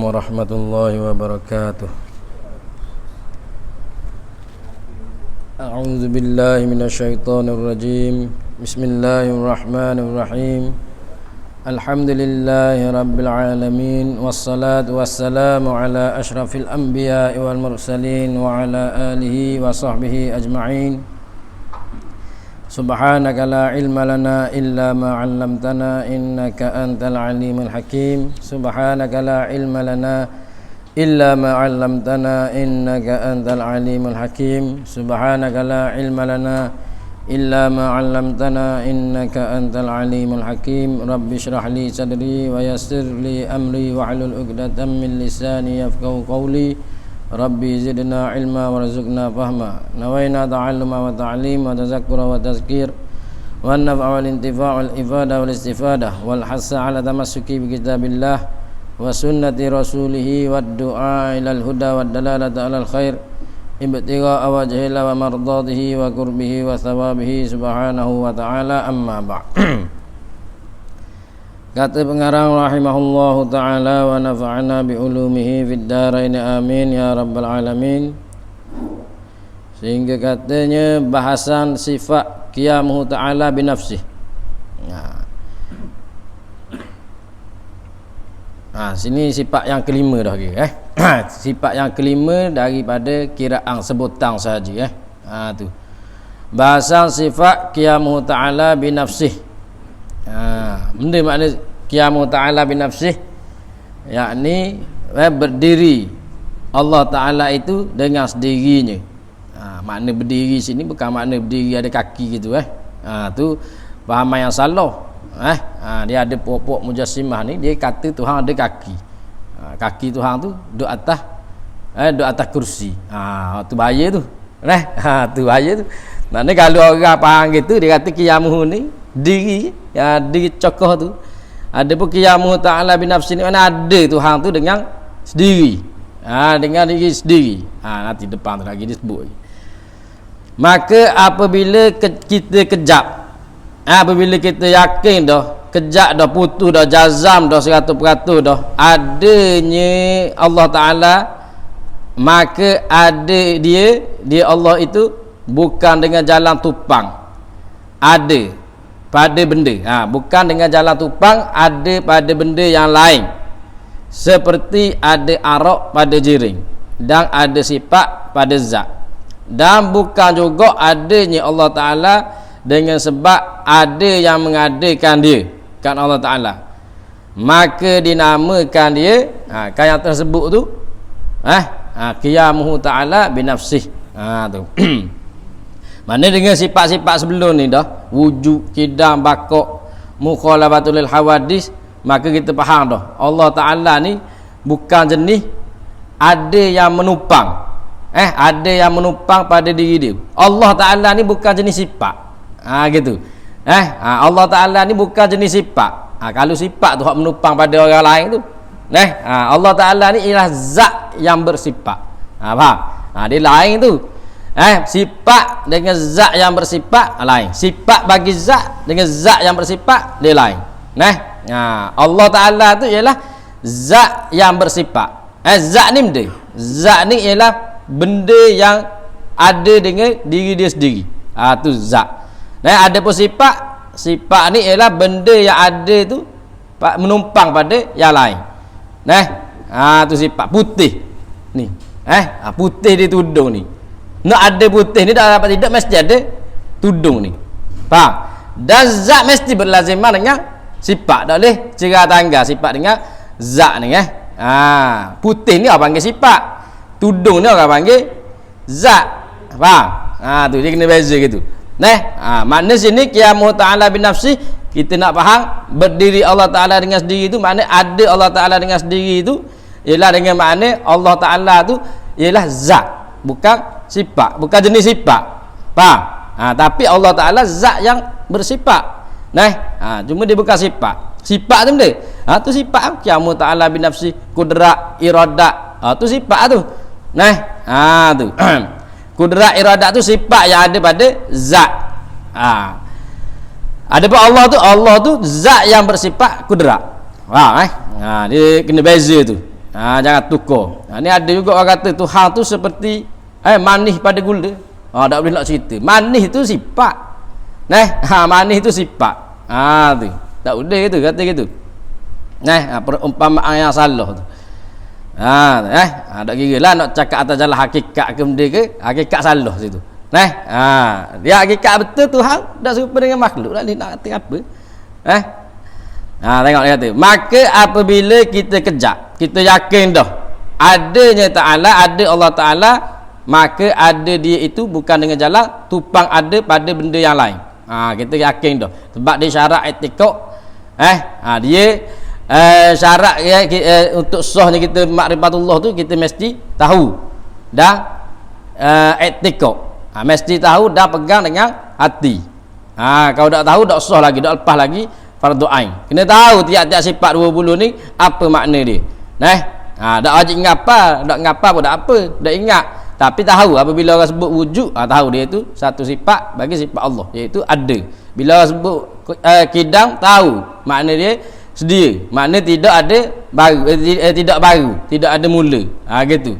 warahmatullahi wabarakatuh. A'udzu billahi minasyaitonir rajim. Bismillahirrahmanirrahim. Alhamdulillahi rabbil alamin wassalatu wassalamu ala asyrafil anbiya'i wal mursalin wa ala alihi wa sahbihi ajma'in. Subhanaka la ilma lana illa ma 'allamtana innaka antal alimul hakim. Subhanaka la ilma lana illa ma 'allamtana innaka antal alimul hakim. Subhanaka la ilma lana illa ma 'allamtana innaka antal alimul hakim. Rabbi shrah li sadri wa yassir li amri wahlul 'uqdatam min lisani yafqahu qawli. Rabbi zidna ilma warzuqna fahma. Nawaina ta'alluma wa ta'lim wa tazakkura wa tazkir wa naf'a wal intifa' wal ifada wal istifadah wal hassa ala tamassuki bi kitabillah wa sunnati rasulih wad du'a ilal huda wad dalalata alal khair ibtigha wajhillah wa mardatihi wa qurbihi wa thawabihi subhanahu wa ta'ala. Amma ba'd. Kata pengarang rahimahullahu ta'ala wa nafa'ana bi ulumihi fid dharain amin ya rabbal alamin. Sehingga katanya bahasan sifat qiyamuhu ta'ala binafsih. Sini sifat yang kelima dah sifat yang kelima daripada kiraan sebutang saja tu. Bahasan sifat qiyamuhu ta'ala binafsih. Benda makna qiyamuhu ta'ala binafsih, yakni berdiri Allah Ta'ala itu dengan sendirinya. Makna berdiri sini bukan makna berdiri ada kaki gitu tu fahaman yang salah. Dia ada pokok mujassimah ni, dia kata Tuhan ada kaki. Kaki Tuhan tu duduk atas kursi. Tu bahaya tu. Tu bahaya tu. Maknanya kalau orang faham gitu, dia kata qiyamuhu ni diri, diri cokoh tu. Ada pun qiyamuhu ta'ala binafsi ni, mana ada Tuhan tu dengan sendiri. Dengan diri sendiri. Nanti depan tu lagi disebut. Maka apabila kita kejap, apabila kita yakin dah, kejap dah, putus dah, jazam dah 100% dah adanya Allah Ta'ala, maka ada dia Allah itu bukan dengan jalan tupang, ada pada benda. Bukan dengan jalan tupang, ada pada benda yang lain, seperti ada arak pada jiring dan ada sifat pada zat. Dan bukan juga adanya Allah Ta'ala dengan sebab ada yang mengadakan dia kan Allah Ta'ala, maka dinamakan dia kan yang tersebut tu qiyamuhu ta'ala binafsih. Tu mana dengan sifat-sifat sebelum ni dah, wujud, kidam, bakok, mukhalafatul hawadis, maka kita faham dah Allah Ta'ala ni bukan jenis ada yang menupang, ada yang menupang pada diri dia. Allah Ta'ala ni bukan jenis sifat gitu. Allah Ta'ala ni bukan jenis sifat. Kalau sifat tu hak menupang pada orang lain tu, Allah Ta'ala ni ialah zat yang bersifat. Faham? Dia lain tu. Sifat dengan zat yang bersifat lain. Sifat bagi zat dengan zat yang bersifat dia lain. Allah Ta'ala tu ialah zat yang bersifat. Zat ni benda. Zat ni ialah benda yang ada dengan diri dia sendiri. Tu zat. Ada pun sifat. Sifat ni ialah benda yang ada tu menumpang pada yang lain. Tu sifat putih ni. Putih dia tudung ni. Nak ada putih ni tak dapat tidak, mesti ada tudung ni. Faham? Dan zat mesti berlaziman dengan sifat. Tak boleh cerah tangga sifat dengan zat ni. Putih ni orang panggil sifat, tudung ni orang panggil zat. Faham? Tu dia kena beza gitu. Makna sini qiyamuhu ta'ala binafsi, kita nak faham berdiri Allah Ta'ala dengan sendiri tu, makna ada Allah Ta'ala dengan sendiri tu ialah dengan makna Allah Ta'ala tu ialah zat, bukan sifat, bukan jenis sifat. Faham? Tapi Allah Ta'ala zat yang bersifat. Cuma dia bukan sifat. Sifat tu benda. Tu sifat qiyamuhu ta'ala binafsi, kudrat, iradat. Tu sifat tu. Tu. Kudrat, iradat tu sifat yang ada pada zat. Adapun Allah tu zat yang bersifat kudrat. Dia kena beza tu. Jangan tukar. Ni ada juga orang kata Tuhan tu seperti manis pada gula. Tak boleh nak cerita. Manis tu sifat. Manis tu sifat. Tu. Tak boleh gitu, kata gitu. Perumpamaan yang salah tu. Tak kira lah nak cakap atas jalan hakikat ke benda ke, hakikat salah situ. Dia hakikat betul Tuhan tak serupa dengan makhluk lah, dia nak kata apa? Tengok dia kata, maka apabila kita kejap, kita yakin dah adanya Ta'ala, ada Allah Ta'ala, maka ada dia itu bukan dengan jalan tupang ada pada benda yang lain. Kita yakin dah sebab dia syarat i'tiqad. Dia syarat untuk sahnya kita makrifatullah tu kita mesti tahu dah i'tiqad. Mesti tahu dah pegang dengan hati. Kalau tak tahu tak sah lagi, tak lepas lagi fardu ain. Kena tahu tiap-tiap sifat 20 ni apa makna dia. Tak wajib ingat apa, tak ngapa pun tak apa, tak ingat. Tapi tahu apabila orang sebut wujud, tahu dia tu satu sifat bagi sifat Allah, iaitu ada. Bila orang sebut kidam, tahu makna dia sedia, makna tidak ada baru, tidak baru, tidak ada mula. Gitu.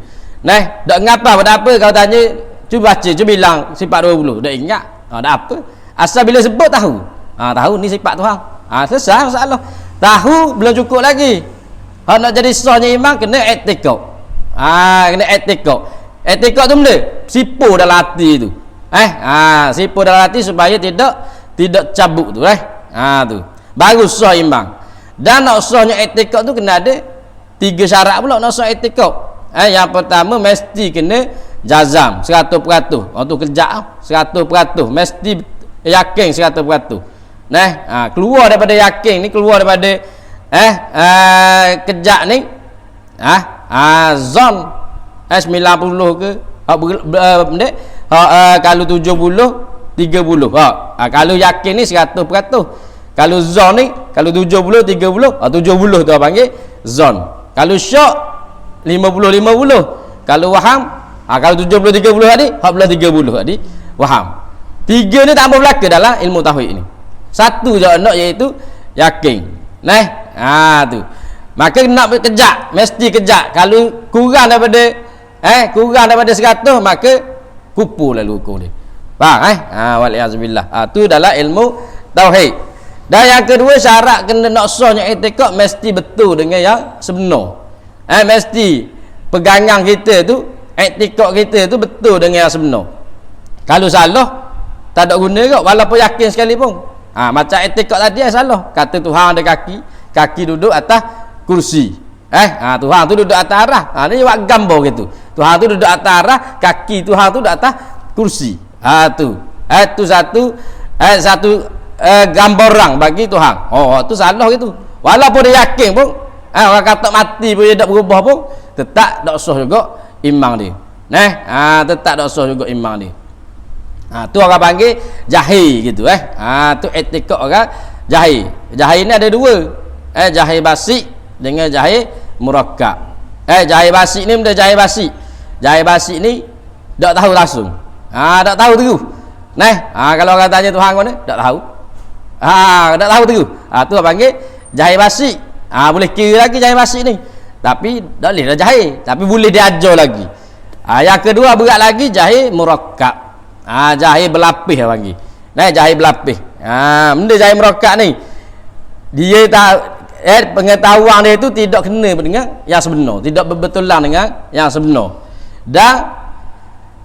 Tak ngapa pun tak apa. Kau tanya, cuba baca, cuba bilang sifat 20, tak ingat, tak apa. Asal bila sebut tahu. Tahu ni sifat Tuhan. Selesai masalah. Tahu belum cukup lagi. Nak jadi sahnya iman kena i'tiqad. Kena i'tiqad. I'tiqad tu benda sipu dalam hati tu. Sipu dalam hati supaya tidak cabut tu. Tu. Baru sah iman. Dan nak sahnya i'tiqad tu kena ada 3 syarat pula nak sah i'tiqad. Yang pertama mesti kena jazam 100%. Waktu kejap 100%, mesti yakin 100%. Keluar daripada yakin ni, keluar daripada kejap ni, zon 90 ke kalau 70 30. Kalau yakin ni 100%. Kalau zon ni, kalau 70 30, 70 tu panggil zon. Kalau syak 50-50. Kalau waham, kalau 70-30 tadi, 40-30 tadi waham. 3 ni tak berlaku dalam ilmu tauhid ni. Satu je nak, iaitu yakin. Tu. Maka nak kejap, mesti kejap. Kalau kurang daripada 100, maka kupu lalu hukum dia. Faham waliyazubillah. Tu dalam ilmu tauhid. Dan yang kedua, syarat kena nak sahnya i'tiqad mesti betul dengan yang sebenar. Mesti pegangan kita tu, i'tiqad kita tu betul dengan yang sebenar. Kalau salah, tak ada guna kot walaupun yakin sekalipun. Macam i'tiqad tadi salah. Kata Tuhan ada kaki duduk atas kursi. Tuhan tu duduk atas arah. Ni buat gambar gitu. Tuhan tu duduk atas arah, kaki Tuhan tu duduk atas kursi. Tu satu gambar orang bagi Tuhan. Tu salah gitu. Walaupun dia yakin pun, orang kata mati pun dia tak berubah pun, tetap tak sah juga iman dia. Tetap tak sah juga iman dia. Tu orang panggil jahil gitu. Tu i'tiqad orang jahil. Jahil ni ada 2. Jahil basi dengan jahil murakkab. Jahil basi ni benda jahil basi. Jahil basi ni tak tahu langsung. Tak tahu terus. Kalau orang tanya Tuhan kau ni, tak tahu. Tak tahu terus. Tu orang panggil jahil basi. Boleh kira lagi jahil basi ni. Tapi tak boleh dah jahil, tapi boleh diajar lagi. Yang kedua berat lagi jahil murakkab. Jahil berlapis lah panggil. Jahil berlapis. Benda jahil murakkab ni, dia pengetahuan dia tu tidak kena dengan yang sebenar, tidak berbetulan dengan yang sebenar. Dan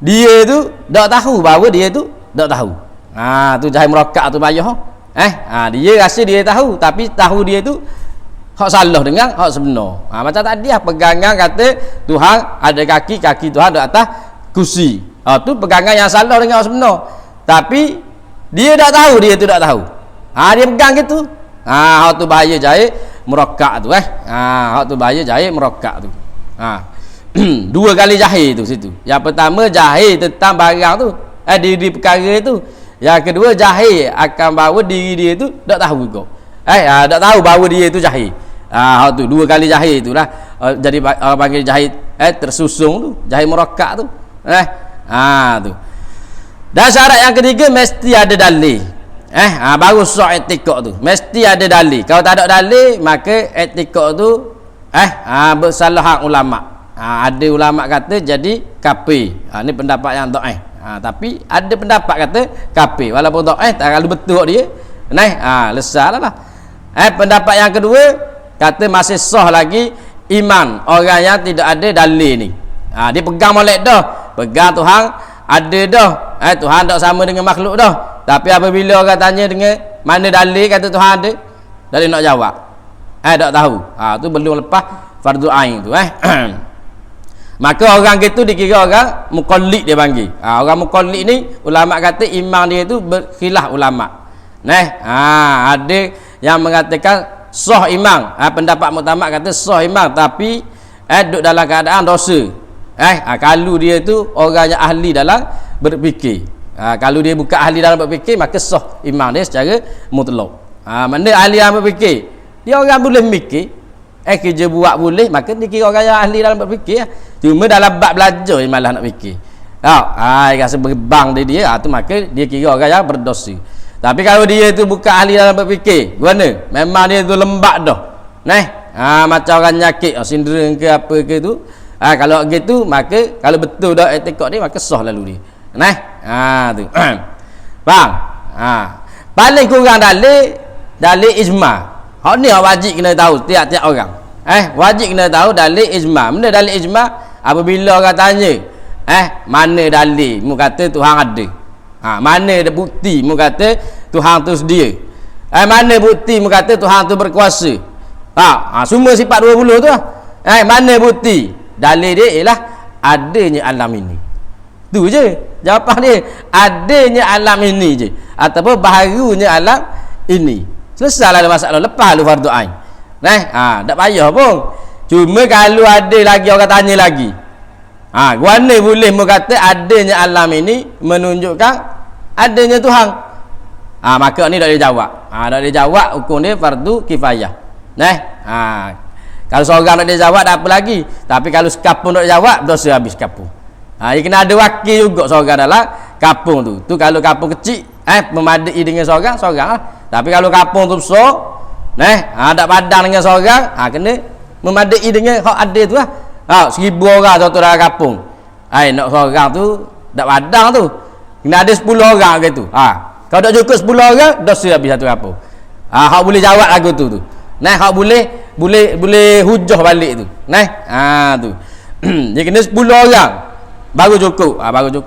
dia tu tak tahu bahawa dia tu tak tahu. Tu jahil murakkab tu payah. Dia rasa dia tahu, tapi tahu dia tu hak salah dengan hak sebenar. Macam tadi pegangan kata Tuhan ada kaki Tuhan ada atas kursi. Tu pegangan yang salah dengan hak sebenar. Tapi dia tak tahu, dia tu tak tahu. Dia pegang gitu. Hak tu bahaya jahil murakkab tu. Hak tu bahaya jahil murakkab tu. 2 kali jahil tu situ. Yang pertama jahil tentang barang tu, diri perkara tu. Yang kedua jahil akan bahawa diri dia tu tak tahu juga. Tak tahu bahawa dia tu jahil. Hak tu 2 kali jahil tu lah. Jadi orang panggil jahil tersusung tu, jahil murakkab tu. Tu. Dan syarat yang ketiga mesti ada dalil. Baru sah i'tiqad tu. Mesti ada dalil. Kalau tak ada dalil, maka i'tiqad tu bersalah ulama. Ada ulama kata jadi kafir. Ni pendapat yang dhaif. Tapi ada pendapat kata kafir walaupun dhaif, kalau betul dia lesahlah lah. Pendapat yang kedua kata masih sah lagi iman orang yang tidak ada dalil ni. Dia pegang molek dah, pegang Tuhan ada dah. Tuhan tak sama dengan makhluk dah. Tapi apabila orang tanya dengan mana dalil kata Tuhan ada, dalil nak jawab tak tahu. Tu belum lepas fardu ain tu. Maka orang gitu dikira orang muqallid dia panggil. Orang muqallid ni ulama kata iman dia tu berkhilaf ulama. Ada yang mengatakan sah iman. Pendapat muktamad kata sah iman tapi duduk dalam keadaan dosa. Kalau dia tu orang yang ahli dalam berfikir. Kalau dia bukan ahli dalam berfikir maka sah iman dia secara mutlak. Mana ahli dalam berfikir? Dia orang boleh mikir. Kerja buat boleh, maka dia kira orang yang ahli dalam berfikir. Cuma dalam bab belajar dia malah nak fikir. Rasa berbang dia tu maka dia kira orang yang berdosa. Tapi kalau dia tu bukan ahli dalam berfikir, gimana? Memang dia tu lembab dah. Macam orang nyakit, sindrom ke apa ke tu. Kalau gitu maka kalau betul dah etikad dia maka sah lalu dia. Tu. Faham? Paling kurang dalil ijma'. Hak ni wajib kena tahu tiap-tiap orang. Wajib kena tahu dalil ijma'. Benda dalil ijma' apabila orang tanya, mana dalil? Mu kata Tuhan ada. Mana ada bukti? Mu kata Tuhan tu sedia. Mana bukti? Mu kata Tuhan tu berkuasa. Semua sifat 20 tu lah. Mana bukti? Dalil dia ialah adanya alam ini. Tu je jawapan dia. Adanya alam ini je. Ataupun baharunya alam ini. Selesailah masalah, lepas lu fardu ain. Tak payah pun. Cuma kalau ada lagi orang tanya lagi. Guana boleh kata adanya alam ini menunjukkan adanya Tuhan. Maka ni tak boleh jawab. Tak boleh jawab, hukum dia fardu kifayah. Kalau seorang tak boleh jawab tak apa lagi. Tapi kalau sekapung tak boleh jawab, dosa habis kapung. Dia kena ada wakil juga seorang dalam kapung tu. Tu kalau kapung kecil, memadai dengan seorang lah. Tapi kalau kapung tu besar, tak padang dengan seorang, kena memadai dengan hak ada tu lah. 1000 orang satu dalam kapung. Nak seorang tu tak padang tu. Kena ada 10 orang gitu. Kalau tak cukup 10 orang, dosa habis satu kapung. Hak boleh jawab lagu tu. Hak boleh hujah balik tu. Tu. Dia kena 10 orang baru cukup.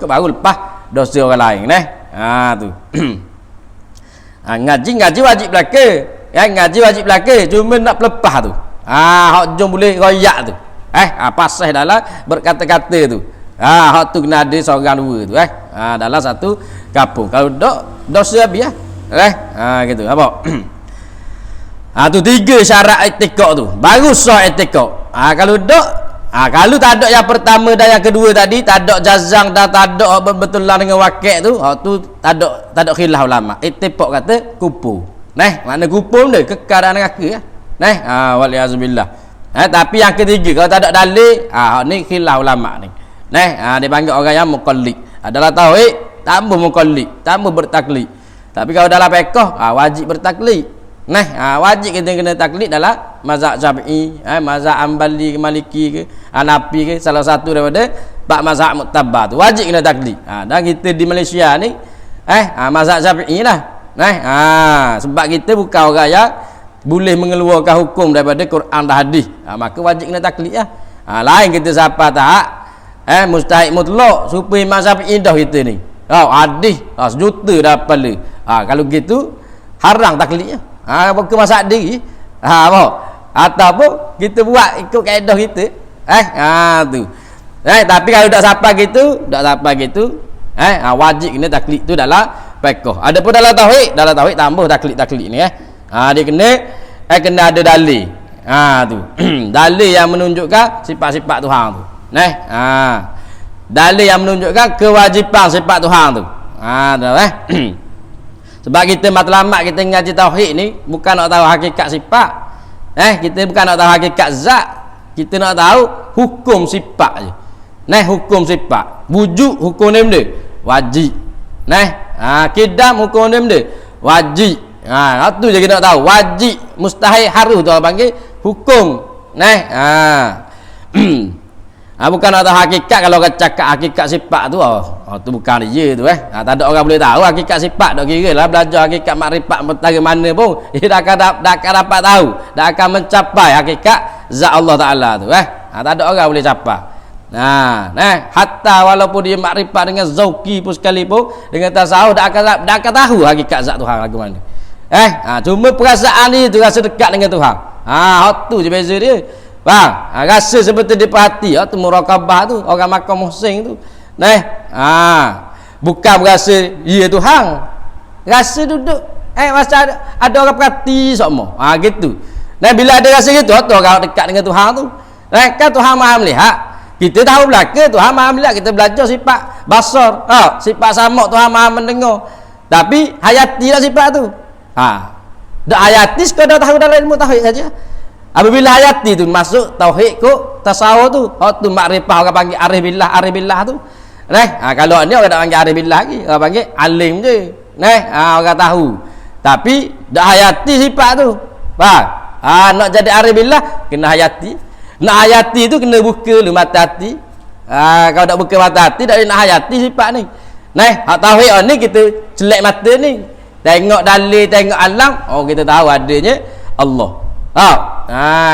Baru lepas dosa orang lain. Tu. Ngaji wajib belaka. Ngaji wajib belaka, cuma nak pelepah tu. Hak jom boleh royak tu. Pasal dalam berkata-kata tu. Hak tu kena ada seorang dua tu. Dalam satu kampung. Kalau tak dosa habis gitu. Apa? Tu 3 syarat i'tikad tu. Baru sah i'tikad. Kalau tak kalau tak ada yang pertama dan yang kedua tadi, tak ada jazang dan tak ada berbetulan dengan wakil tu, tu tak ada khilaf ulama. Ittifaq kata kupur. Makna kupur dia kekal dalam neraka. Waliyazubillah. Tapi yang ketiga kalau tak ada dalil, ni khilaf ulama ni. Dia panggil orang yang muqallid. Adalah tauhid, tambah muqallid, tambah bertaklid. Tapi kalau dalam fiqh, wajib bertaklid. Wajib kita kena taklid dalam mazhab Syafi'i, mazhab Hanbali ke Maliki ke Hanafi ke, salah satu daripada bab mazhab muktabar tu wajib kena taklid. Dan kita di Malaysia ni mazhab Syafi'i lah. Sebab kita bukan orang yang boleh mengeluarkan hukum daripada Quran dan hadis. Maka wajib kena taklid lah. Lain kita siapa tak mustahil mutlak supaya mazhab Syafi'i dah kita ni. Hadis sejuta dah kepala. Kalau gitu haram taklidnya. Bukan masak diri. Apa? Ataupun kita buat ikut kaedah kita. Tu. Tapi kalau tak sampai gitu, wajib kena taklid tu dalam fiqh. Adapun dalam tauhid tambah taklid ni. Dia kena ada dalil. Tu. Dalil yang menunjukkan sifat-sifat Tuhan tu. Dalil yang menunjukkan kewajipan sifat Tuhan tu. Sebab kita matlamat kita ngaji tauhid ni bukan nak tahu hakikat sifat. Kita bukan nak tahu hakikat zat. Kita nak tahu hukum sifat je. Hukum sifat. Wujud hukum dia benda wajib. Kidam hukum dia benda wajib. Tu je kita nak tahu. Wajib, mustahil, harus tu orang panggil hukum. Bukan ada hakikat. Kalau orang cakap hakikat sifat tu, tu bukan dia tu tak ada orang boleh tahu hakikat sifat. Tak kira lah belajar hakikat makrifat mentara mana pun dia dah akan dapat tahu, dah akan mencapai hakikat zat Allah Taala tu tak ada orang boleh capai. Hatta walaupun dia makrifat dengan zauqi pun sekalipun, dengan tasawuf dah akan tahu hakikat zat Tuhan lagu mana. Cuma perasaan ni tu rasa dekat dengan Tuhan. Tu je beza dia. Rasa seperti di hati tu muraqabah tu, orang makam muhsin tu. Bukan berasa ya Tuhan. Rasa duduk masa ada orang perhati semua. Gitu. Bila ada rasa gitu, tu orang dekat dengan Tuhan tu. Kan Tuhan Maha melihat. Kita tahu belaka Tuhan Maha melihat, kita belajar sifat basar, sifat samak Tuhan Maha mendengar. Tapi hayati lah sifat tu. Dak hayati sekadar tahu dalam ilmu tauhid saja. Apabila hayati tu masuk tauhid ko tasawuf tu, tu makrifah orang panggil arif billah tu. Kalau ni orang tak panggil arif billah lagi, orang panggil alim je. Orang tahu. Tapi dak hayati sifat tu. Nak jadi arif billah kena hayati. Nak hayati tu kena buka lu mata hati. Kalau tak buka mata hati tak boleh nak hayati sifat ni. Hak tauhid ni kita celak mata ni. Tengok dalil, tengok alam, kita tahu adanya Allah.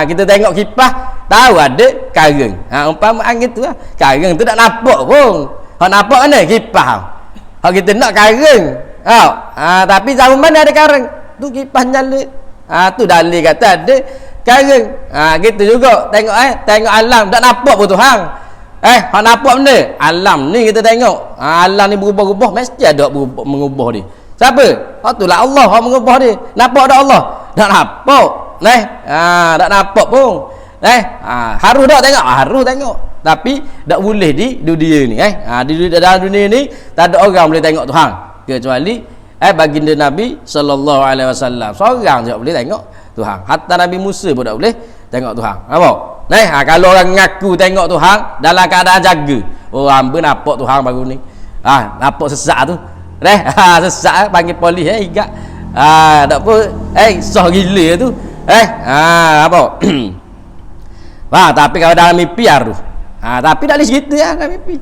Kita tengok kipas, tahu ada kareng. Umpama gitu lah. Kareng tu tak nampak pun. Hak nampak mana? Kipas. Hak kita nak kareng. Tapi zaman mana ada kareng? Tu kipas nyala. Tu dalil kata ada kareng. Gitu juga. Tengok alam, tak nampak pun Tuhan. Hak nampak benda? Alam ni kita tengok. Alam ni berubah-ubah, mesti ada mengubah dia. Siapa? Itulah Allah yang mengubah dia. Nampak tak Allah? Tak nampak. Tak nampak pun. Harus tak tengok? Harus tengok. Tapi tak boleh di dunia ni. Di dalam dunia ni tak ada orang boleh tengok Tuhan kecuali baginda Nabi sallallahu alaihi wasallam. Seorang je boleh tengok Tuhan. Hatta Nabi Musa pun tak boleh tengok Tuhan. Nampak? Kalau orang ngaku tengok Tuhan dalam keadaan jaga, hamba nampak Tuhan baru ni. Nampak sesak tu. Sesak panggil polis igak. Tak apa soh gila tu. Apa? Tapi kalau dalam mimpi harus. Tapi tak boleh cerita dalam mimpi.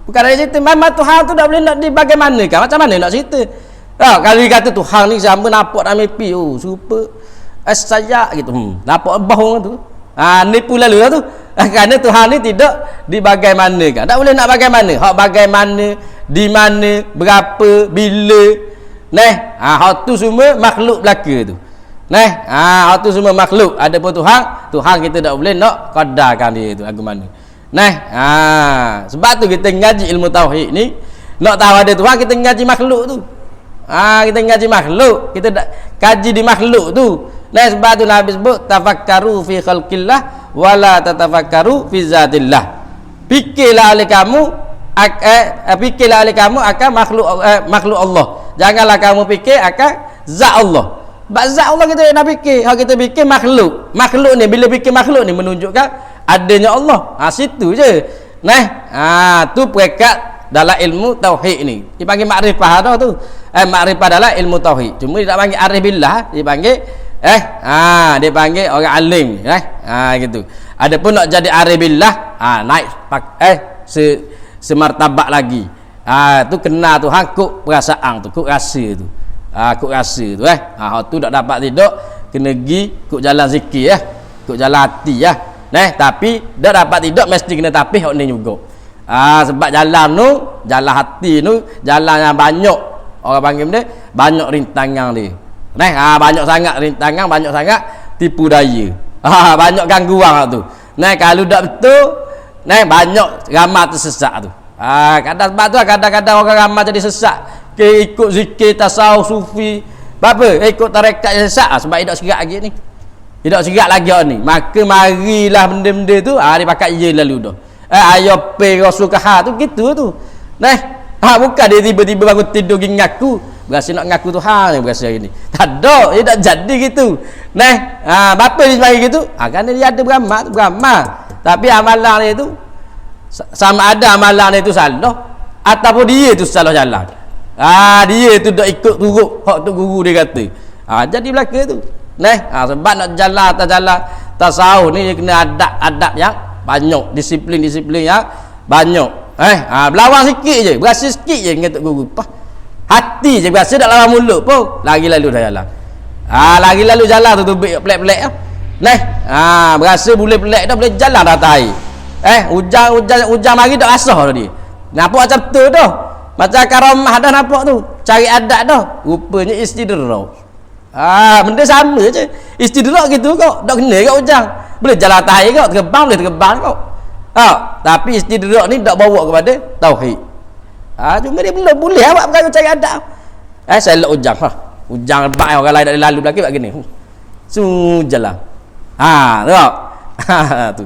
Bukan ada cerita. Memang Tuhan tu tak boleh nak di bagaimanakan. Macam mana nak cerita? Kalau dia kata Tuhan ni sama nampak dalam mimpi. Super saya gitu. Nampak bohong tu. Nipu lalu tu. Kerana Tuhan ni tidak dibagaimanakan. Tak boleh nak bagaimana. Hak bagaimana, di mana, berapa, bila. Hak tu semua makhluk belaka tu. Hak tu semua makhluk. Ada pun Tuhan kita tak boleh nak qadarkan dia tu bagaimana. Sebab tu kita ngaji ilmu tauhid ni, nak tahu ada Tuhan kita ngaji makhluk tu. Kita ngaji makhluk, kita kaji di makhluk tu. Sebab tu Nabi sebut tafakkaru fi khalqillah wala tatafakkaru fi zatillah. Fikirlah oleh kamu akan makhluk Allah. Janganlah kamu fikir akan zat Allah. Sebab zat Allah kita nak fikir. Kalau kita fikir makhluk. Makhluk ni bila fikir makhluk ni menunjukkan adanya Allah. Situ je. Tu perekat dalam ilmu tauhid ni. Dipanggil makrifah dah tu. Makrifah dalam ilmu tauhid. Cuma dia tak panggil arif billah, dia panggil dia panggil orang alim gitu. Adapun nak jadi arif billah naik semartabat lagi. Tu kenal Tuhan kok perasaan tu, kok rasa tu. Kok rasa tu tu tak dapat tidak kena pergi kok jalan zikir kok jalan hati tapi dak dapat tidak mesti kena tapih hok ni juga. Sebab jalan tu, jalan hati tu, jalan yang banyak orang panggil dia banyak rintangan dia. Banyak sangat rintangan, banyak sangat tipu daya. Banyak gangguan tu. Kalau tak betul, banyak ramai tersesat tu. Kadang sebab tu kadang-kadang orang ramai jadi sesat. Ikut zikir tasawuf sufi. Apa? Ikut tarekat yang sesat sebab tidak serat lagi ni. Tidak serat lagi ni. Maka marilah benda-benda tu dia pakai ye lalu dah. Ayo pe rasul kah tu gitu tu. Bukan dia tiba-tiba bangun tidur pergi ngaku. Berasa nak ngaku Tuhan ni berasa hari ni. Tak ada, dia tak jadi gitu. Bapa dia sebagai gitu? Kerana dia ada beramal. Tapi amalan dia tu sama ada amalan dia tu salah ataupun dia tu salah jalan. Dia tu dak ikut turut hak tu guru dia kata. Jadi belaka tu. Sebab nak jalan atas jalan tasawuf ni dia kena adab yang banyak, disiplin yang banyak. Berlawan sikit je, berasa sikit je dengan Tok Guru. Hati je berasa tak lawan mulut pun lagi lalu dah jalan. Lagi lalu jalan tu pelik-pelik berasa boleh pelik dah, boleh jalan dah atas air. Hujan mari tak rasa dah dia. Nampak macam tu dah. Macam karamah dah nampak tu. Cari adab dah. Rupanya istidrak. Benda sama je. Istidrak gitu kok. Tak kena kat hujan. Boleh jalan atas air kok, boleh terbang kok. Tapi istidrak ni tak bawa kepada tauhid. Cuma dia belum boleh awak perkara cari adab. Saya elok hujan. Hujan lebat orang lain tak lalu belakang buat gini. Jalan. Tengok. Tu.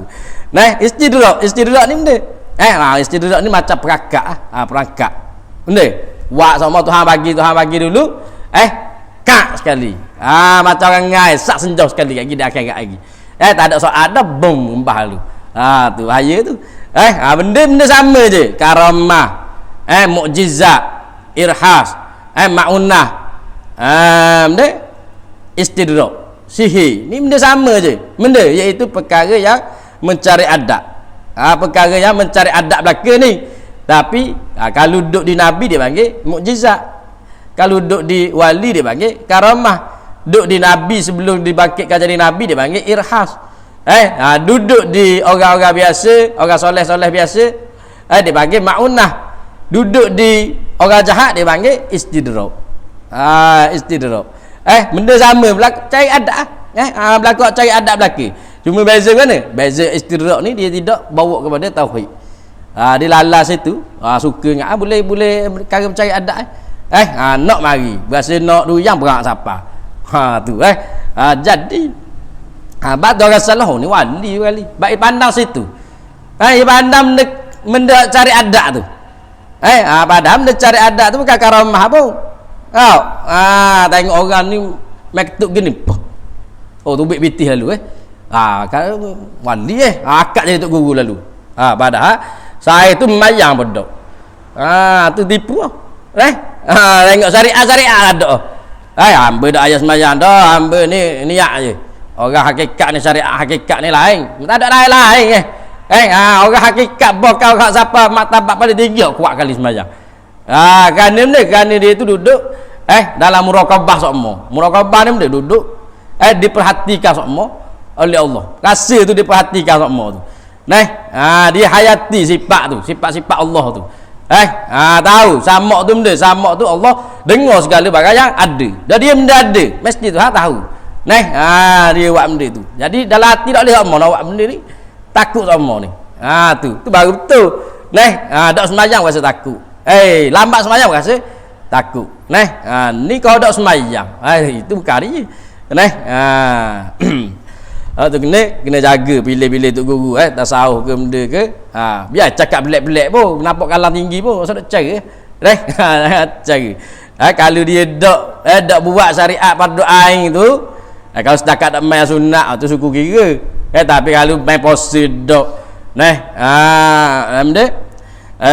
Istidrak ni benda. Istidrak ni macam perangkat. Benda. Wak sama Tuhan bagi dulu. Kak sekali. Macam orang ngai sak senjauh sekali kat gida akhirat lagi. Tak ada soal ada bom embah lu. Tu bahaya tu. Benda sama je. Karamah. Mukjizat, irhas, maunah. Benda istidrak, sihir. Ni benda sama je. Benda iaitu perkara yang mencari adab. Perkara yang mencari adab belaka ni. Tapi kalau duduk di nabi dia panggil mukjizat. Kalau duduk di wali dia panggil karamah. Duduk di nabi sebelum dibangkitkan jadi nabi dia panggil irhas. Duduk di orang-orang biasa, orang soleh-soleh biasa, dia panggil maunah. Duduk di orang jahat dia panggil istidrak. Istidrak. Benda sama berlaku cari adab. Berlaku cari adab belaka. Cuma beza mana? Beza istidrak ni dia tidak bawa kepada tauhid. Dia lalas itu, suka ingat boleh perkara mencari adab. Nak mari. Berasa nak duyang berak siapa. Tu jadi batu orang salah ni wali. Baik pandang situ. Dia pandang benda cari adab tu. Padahal dia cari adab tu bukan karamah pun. Tengok orang ni maktuk gini. Tubik pitih lalu kalau wali akak jadi Tok Guru lalu. Padahal saya tu memayang bodoh. Tu tipu. Tengok syariat ada. Hamba dak ayat semayang dah, hamba ni niat je. Orang hakikat ni syariat hakikat ni lain. Tak ada lain-lain orang hakikat bakal hak siapa martabat paling tinggi kuat kali sembahyang. Kerana dia tu duduk dalam muraqabah semua. Muraqabah ni dia duduk diperhatikan semua oleh Allah. Rasa tu diperhatikan semua tu. Dia hayati sifat tu, sifat-sifat Allah tu. Tahu samak tu benda, samak tu Allah dengar segala barang yang ada. Dan dia benda ada, mesti tu tahu. Dia buat benda tu. Jadi dalam hati tak boleh nak buat benda ni. Takut sama ni. Tu baru betul. Dak sembahyang rasa takut. Lambat sembahyang rasa takut. Ni kau dak sembahyang. Itu bukan dia. Tu kena jaga pilih-pilih Tok Guru tasawuf ke benda ke. Biar cakap belak-belak pun, nampak kalang tinggi pun rasa nak cara. Cara. Kalau dia dak buat syariat fardu ain tu, kalau setakat dak main sunat tu suku kira. Tapi kalau main puasa dok benda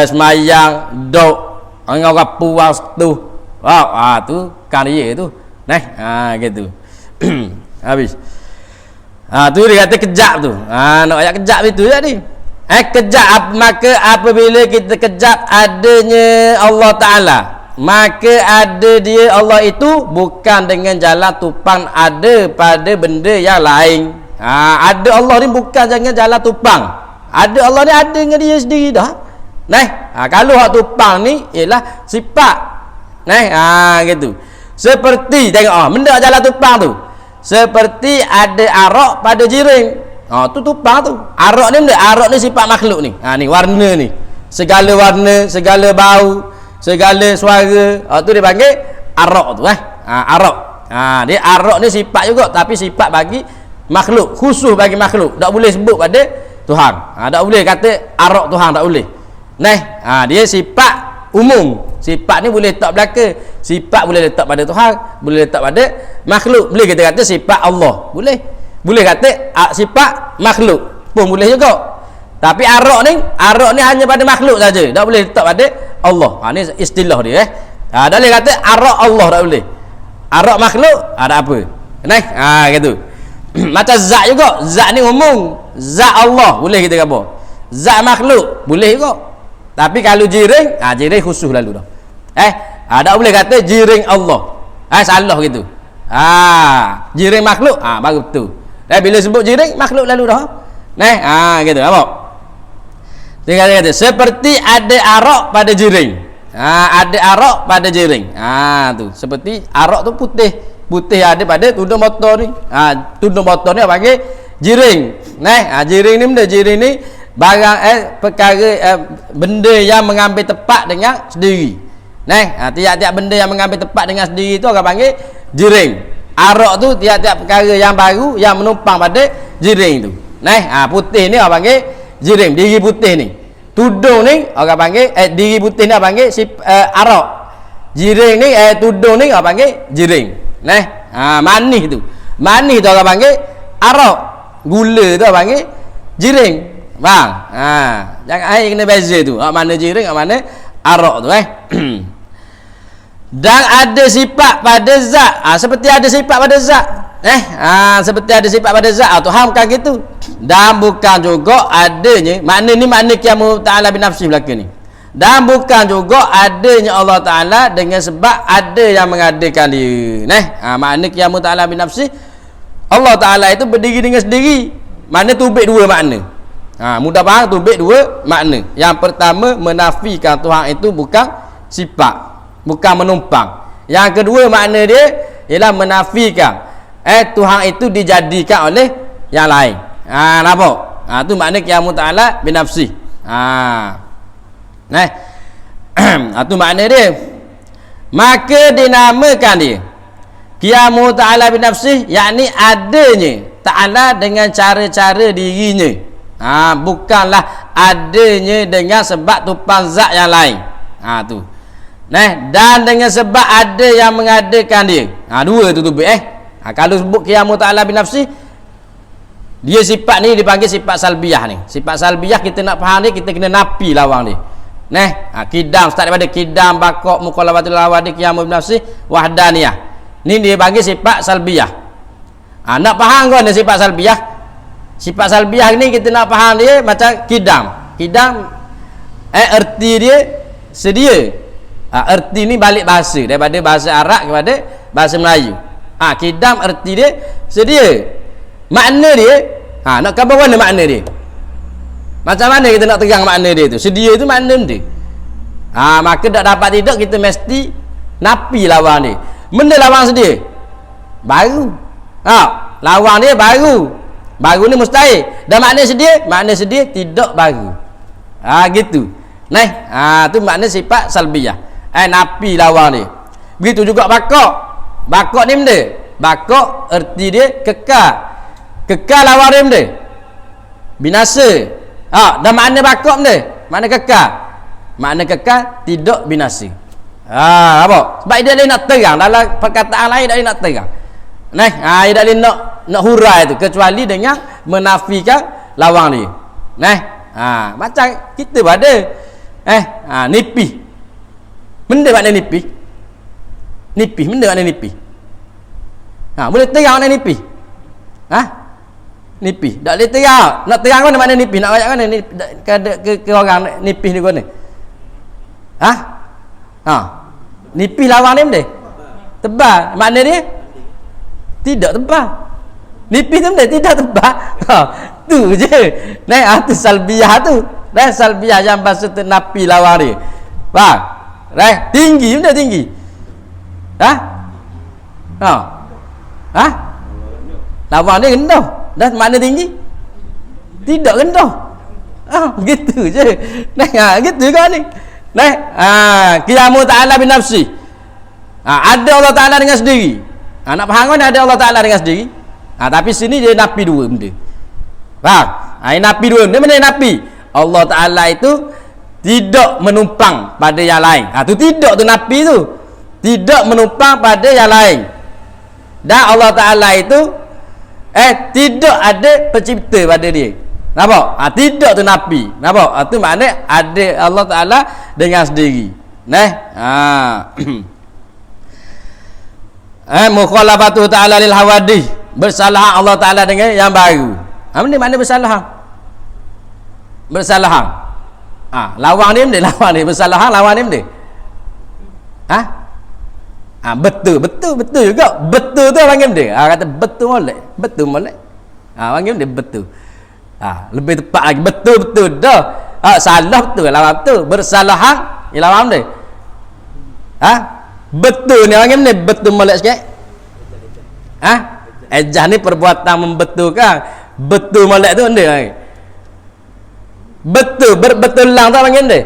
semayang dok orang puas tu tu kan dia tu gitu. Habis tu dia kata kejap tu nak ayat kejap itu jadi kejap maka apabila kita kejap adanya Allah Ta'ala, maka ada dia Allah itu bukan dengan jalan tupang ada pada benda yang lain. Ada Allah ni bukan jangan jalan tupang. Ada Allah ni ada dengan dia sendiri dah. Kalau hak tupang ni ialah sifat. Gitu. Seperti tengok benda jalan tupang tu. Seperti ada arak pada jiring. Tu tupang tu. Arak ni benda, arak ni sifat makhluk ni. Ni warna ni. Segala warna, segala bau, segala suara. Tu dia panggil arak tu arak. Dia arak ni sifat juga tapi sifat bagi makhluk, khusus bagi makhluk. Tak boleh sebut pada Tuhan. Tak boleh kata arak Tuhan, tak boleh. Dia sifat umum. Sifat ni boleh letak belaka. Sifat boleh letak pada Tuhan, boleh letak pada makhluk. Boleh kita kata sifat Allah, boleh. Boleh kata sifat makhluk pun boleh juga. Tapi arak ni hanya pada makhluk saja, tak boleh letak pada Allah. Ni istilah dia tak boleh kata arak Allah, tak boleh. Arak makhluk ada apa? Nah, gitu. Macam zat juga. Zat ni umum. Zat Allah boleh kita kata. Zat makhluk boleh juga. Tapi kalau jiring, jiring khusus lalu dah. Tak boleh kata jiring Allah. Salah gitu. Jiring makhluk, baru betul. Bila sebut jiring makhluk lalu dah. Gitu apa? Dia kata seperti ada arak pada jiring. Ada arak pada jiring. Tu seperti arak tu putih ada pada tudung motor ni. Tudung motor ni panggil jiring. Jiring ni benda jiring ni barang perkara benda yang mengambil tempat dengan sendiri. Tiap-tiap benda yang mengambil tempat dengan sendiri tu orang panggil jiring. Arak tu tiap-tiap perkara yang baru yang menumpang pada jiring tu. Putih ni orang panggil jiring, diri putih ni. Tudung ni orang panggil diri putih ni orang panggil arak. Jiring ni tudung ni orang panggil jiring. Manis tu. Manis tu orang panggil arak. Gula tu orang panggil jiring. Bang. Jangan kena beza tu. Mana jiring, mana arak tu Dan ada sifat pada zat. Seperti ada sifat pada zat. Seperti ada sifat pada zat. Tuhan bukan gitu. Dan bukan juga adanya, makna ni makna Qiyamu Ta'ala binafsi belaka ni. Dan bukan juga adanya Allah Ta'ala dengan sebab ada yang mengadakan dia. Makna Qiyamu Ta'ala binafsi, Allah Ta'ala itu berdiri dengan sendiri. Makna tubik dua makna. Mudah faham, tubik dua makna. Yang pertama, menafikan Tuhan itu bukan sifat, bukan menumpang. Yang kedua makna dia ialah menafikan Tuhan itu dijadikan oleh yang lain. Nampak? Tu makna Qiyamu Ta'ala binafsi. Tu makna dia. Maka dinamakan dia Qiyamu Ta'ala binafsi, yakni adanya Ta'ala dengan cara-cara dirinya. Bukanlah adanya dengan sebab tumpang zat yang lain. Tu. Dan dengan sebab ada yang mengadakan dia. Dua tu tubik. Kalau sebut Qiyamu Ta'ala binafsi, dia sifat ni dipanggil sifat salbiyah ni. Sifat salbiyah kita nak faham ni, kita kena napi lawang dia. Kidam, start daripada kidam, bakok, muqalabatul awadi, Qiyamu binafsi, wahdaniyah. Ni dia panggil sifat salbiyah. Nak faham kau ni sifat salbiyah? Sifat salbiyah ni kita nak faham dia macam kidam. Kidam erti dia sedia. Erti ni balik bahasa daripada bahasa Arab kepada bahasa Melayu. Kidam erti dia sedia. Makna dia nak khabar mana makna dia? Macam mana kita nak terang makna dia tu? Sedia tu makna dia. Maka tak dapat tidak kita mesti napi lawang dia. Benda lawang sedia baru. Lawang dia baru. Baru ni mustahil. Dan makna sedia tidak baru. Gitu. Tu makna sifat salbiyah. Napi lawang dia. Begitu juga bakok. Bakok ni benda. Bakok erti dia kekal. Kekal lawang dia benda. Binasa. Dan makna bakok benda. Makna kekal. Makna kekal tidak binasa. Apa? Sebab dia nak terang dalam perkataan lain, dia nak terang. Dia tak boleh nak hurai tu kecuali dengan menafikan lawang dia. Macam kita pada nipih. Benda makna nipih. Nipih benda makna nipih. Boleh terang makna nipih? Nipih. Tak boleh terang. Nak terang mana nipih? Nak ayat mana ni ke orang nipih ni mana? Nipih lawang ni benda. Tebal. Makna dia tidak tebal. Nipis tu benda tidak tebal. Tu je. Tu salbiyah tu. Salbiyah yang bahasa napi lawang dia. Faham? Tinggi benda tinggi. Lawang dia rendah. Dan makna tinggi? Tidak rendah. Begitu je. Gitu kan ni. Qiyamu Ta'ala binafsi. Ada Allah Ta'ala dengan sendiri. Nak faham kan ada Allah Ta'ala dengan sendiri. Tapi sini dia napi dua benda. Faham? Napi dua benda. Mana napi? Allah Ta'ala itu tidak menumpang pada yang lain. Tu tidak tu napi tu. Tidak menumpang pada yang lain. Dan Allah Ta'ala itu tidak ada pencipta pada dia. Nampak? Tidak tu napi. Nampak? Tu makna ada Allah Ta'ala dengan sendiri. mukhalafatu ta'ala lil hawadith, bersalah Allah Taala dengan yang baru. Ini mana bersalah? Bersalah. Lawan dia mesti lawan dia, bersalah lawan dia mesti. Betul juga. Betul tu panggil dia. Kata betul molek. Panggil dia betul. Lebih tepat lagi betul dah. Salah betul, lawan betul. Bersalah lawan dia. Betul ni panggil ni betul molek sikit. Ejah ni perbuatan membetulkan. Betul molek tu dia. Berbetul lang tak panggil dia.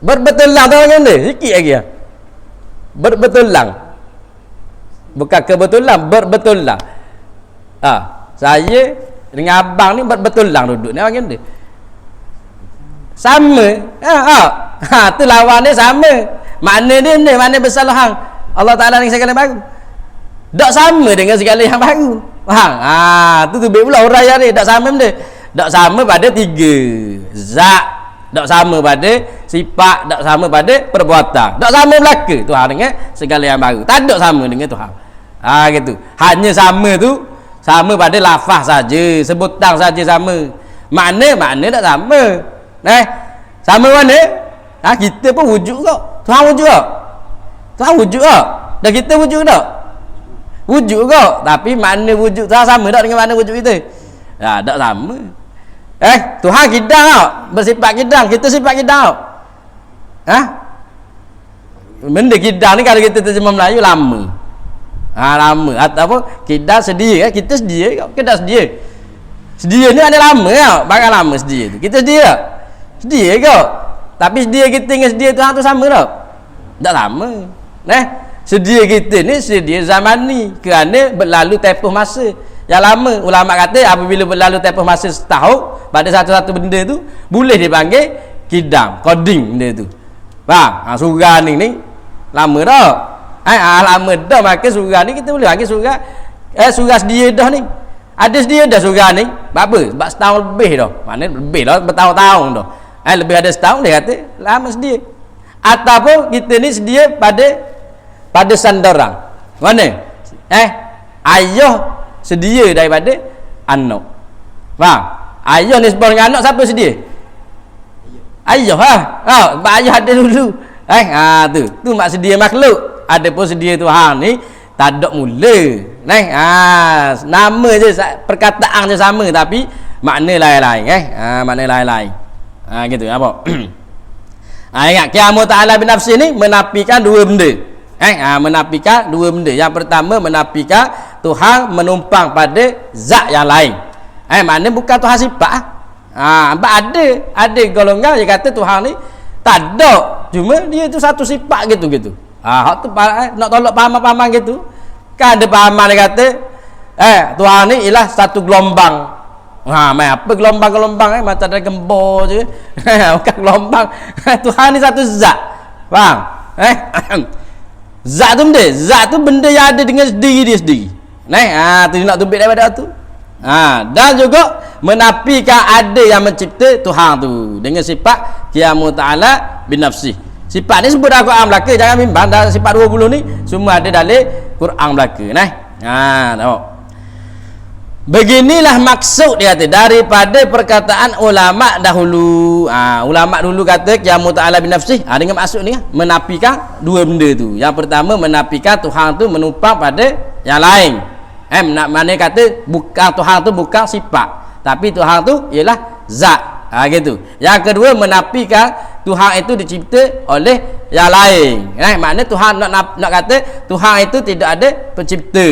Berbetul lang tak panggil dia. Sikit lagi ya. Berbetul lang. Bukan kebetulan, berbetul lang. Saya dengan abang ni berbetul lang duduk ni panggil dia. Sama. Tu lawan dia sama. Makna dia ni mana bersalah hang. Allah Taala dengan segala baru. Tak sama dengan segala yang baru. Faham? Tu pula orang yang ni tak sama dia. Tak sama pada 3 zat, tak sama pada sifat, tak sama pada perbuatan, tak sama belaka Tuhan dengan segala yang baru. Tak ada sama dengan Tuhan. Gitu. Hanya sama tu sama pada lafaz saja, sebutan saja sama. Makna tak sama. Sama mana? Kita pun wujud kok. Tuhan wujud kok. Tuhan wujud kok. Dan kita wujud tak? Wujud kok. Tapi makna wujud Tuhan sama tak dengan makna wujud kita? Tak sama. Tuhan kidang tau, bersifat kidang, kita sifat kidang tau. Benda kidang ni kalau kita terjemah Melayu lama. Lama ataupun kidang sedia, kita sedia kau, kita sedia. Sedia ni ada lama tau, barang lama sedia tu. Kita sedia tak? Sedia kau. Tapi sedia kita dengan sedia Tuhan tu sama tau? Tak sama. Sedia kita ni sedia zaman ni kerana berlalu tempoh masa yang lama. Ulama kata apabila berlalu tempoh masa setahun pada satu-satu benda tu boleh dipanggil kidam, coding benda tu. Faham? Surah ni lama dah. Lama dah, maka surah ni kita boleh panggil surah surah sedia dah ni. Ada sedia dah surah ni. Apa? Sebab setahun lebih dah. Maknanya lebih dah, bertahun-tahun dah. Lebih ada setahun dia kata lama sedia. Ataupun kita ni sedia pada sandaran. Mana? Ayah sedia daripada anak. Faham? Ayah ni sebab dengan anak siapa sedia? Ayah sebab ayah ada dulu. Tu mak sedia makhluk. Ada pun sedia Tuhan ni tak ada mula. Nama je, perkataan je sama tapi makna lain-lain. Makna lain-lain. Gitu apa? Ingat Qiyamu Ta'ala bin Nafsi ni menafikan 2 benda. Menafikan 2 benda. Yang pertama menafikan Tuhan menumpang pada zat yang lain. Maknanya bukan Tuhan sifat. Ada golongan yang kata Tuhan ni tak ada, cuma dia tu satu sifat gitu. Hak tu nak tolak pahaman-pahaman gitu. Kan ada pahaman dia kata Tuhan ni ialah satu gelombang. Apa gelombang-gelombang macam ada gembor je. Bukan gelombang. Tuhan ni satu zat. Faham? Zat tu benda yang ada dengan diri dia sendiri. Tu nak tubik daripada tu. Dan juga menafikan ada yang mencipta Tuhan tu dengan sifat Qiyamu Ta'ala bin Nafsi. Sifat ni sebut dalam Quran belaka, jangan bimbang. Dalam sifat 20 ni semua ada dalam Quran belaka. Tengok. Beginilah maksud dia kata daripada perkataan ulama dahulu. Ulama dulu kata Qiyamu Ta'ala bin Nafsi dengan maksud ni menafikan 2 benda tu. Yang pertama menafikan Tuhan tu menumpang pada yang lain. Mana kata bukan Tuhan tu bukan sifat, tapi Tuhan tu ialah zat. Gitu. Yang kedua menafikan Tuhan itu dicipta oleh yang lain. Maknanya Tuhan nak kata Tuhan itu tidak ada pencipta.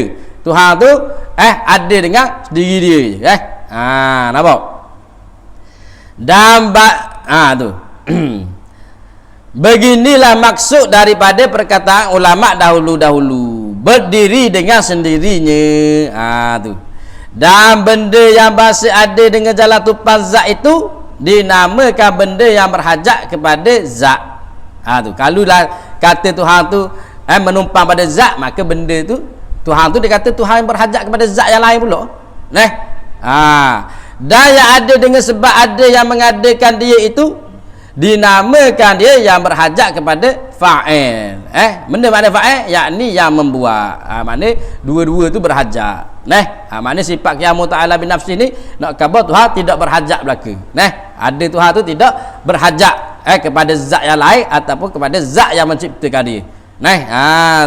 Tuhan tu ada dengan sendiri dia je. Nampak? Dan tu. Beginilah maksud daripada perkataan ulama dahulu-dahulu. Berdiri dengan sendirinya. Tu. Dan benda yang masih ada dengan jalan tupan zat itu dinamakan benda yang berhajat kepada zat. Tu. Kalau lah kata Tuhan tu menumpang pada zat, maka benda tu Tuhan tu dia kata Tuhan yang berhajat kepada zat yang lain pula. Dan yang ada dengan sebab ada yang mengadakan dia itu dinamakan dia yang berhajat kepada fa'il. Benda makna fa'il yakni yang membuat. Makna dua-dua tu berhajat. Makna sifat qiyamu ta'ala bin nafsi ni nak khabar Tuhan tidak berhajat belaka. Ada Tuhan tu tidak berhajat kepada zat yang lain ataupun kepada zat yang menciptakan dia.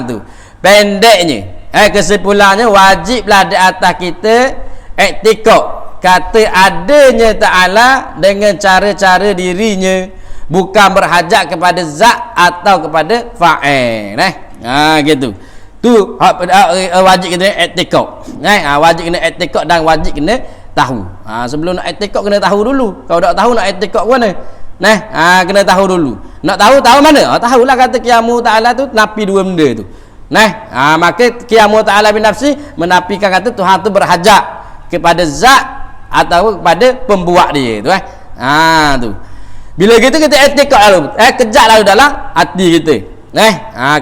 Tu. Pendeknya kesimpulannya wajiblah di atas kita iktikad kata adanya Ta'ala dengan cara-cara dirinya, bukan berhajat kepada zat atau kepada fa'il. Gitu. Tu wajib kena iktikad. Wajib kena iktikad dan wajib kena tahu. Sebelum nak iktikad kena tahu dulu. Kalau tak tahu nak iktikad ke mana? Kena tahu dulu. Nak tahu mana? Tahulah kata qiyamu Ta'ala tu napi dua benda tu. Maka qiyamu Ta'ala bin nafsi menafikan kata Tuhan tu berhajat kepada zat atau kepada pembuat dia tu. Tu. Bila gitu kita iktikad lalu, kejak lalu dalam hati kita.